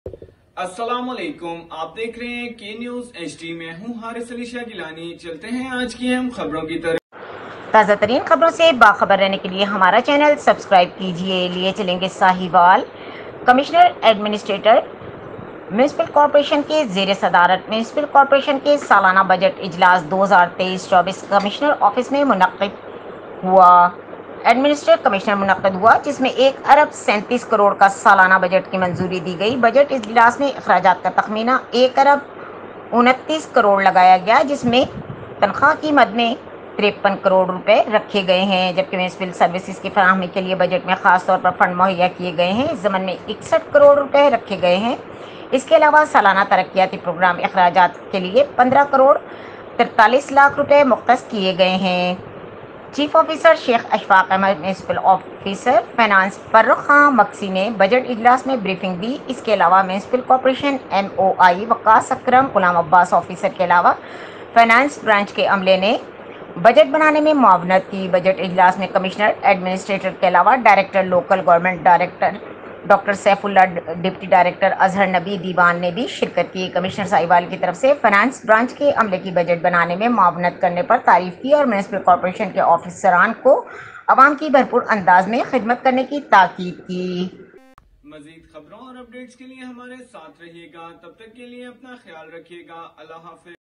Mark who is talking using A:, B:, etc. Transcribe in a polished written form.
A: अस्सलामुअलैकुम, आप देख रहे हैं के न्यूज HD में हूँ हारिस अली शाह गिलानी। चलते हैं आज की अहम खबरों की तरफ।
B: ताज़ा तरीन खबरों से बाखबर रहने के लिए हमारा चैनल सब्सक्राइब कीजिए। लिए चलेंगे Sahiwal. Commissioner administrator municipal corporation के ज़ेर सदारत म्यूनिसिपल कॉरपोरेशन के सालाना बजट इजलास 2023-24 कमिश्नर ऑफिस में मुनक्किद हुआ। एडमिनिस्ट्रेटिव कमिश्नर मुनक्किद हुआ, जिसमें 1 अरब 37 करोड़ का सालाना बजट की मंजूरी दी गई। बजट इजलास में अखराजात का तखमीना 1 अरब 29 करोड़ लगाया गया, जिसमें तनख्वाह की मद में 53 करोड़ रुपए रखे गए हैं, जबकि म्यूनिसिपल सर्विसेज की फराहमी के लिए बजट में खास तौर पर फंड मुहैया किए गए हैं। इस ज़मन में 61 करोड़ रुपए रखे गए हैं। इसके अलावा सालाना तरक्याती प्रोग्राम अखराजात के लिए 15 करोड़ 43 लाख रुपए मुख्तस किए गए हैं। Chief officer Sheikh Ashfaq Ahmad, municipal officer finance Farrukh Khan Maqsi ने बजट इजलास में ब्रीफिंग दी। इसके अलावा municipal corporation MOI Waqas Akram, Ghulam Abbas officer के अलावा फाइनेंस ब्रांच के अमले ने बजट बनाने में मुआवनत की। बजट इजलास में कमिश्नर एडमिनिस्ट्रेटर के अलावा director local government director doctor Saifullah, deputy director Azhar नबी दीवान ने भी शिरकत की। कमिश्नर साहिवाल की तरफ से फाइनेंस ब्रांच के अमले की बजट बनाने में मुआवनत करने पर तारीफ की और म्यूनिसिपल कॉरपोरेशन के ऑफिसरान को अवाम की भरपूर अंदाज में खिदमत करने की ताकीद की।
A: मजीद खबरों और अपडेट्स के लिए हमारे साथ रहिएगा। तब तक के लिए अपना ख्याल रखिएगा। अल्लाह हाफिज।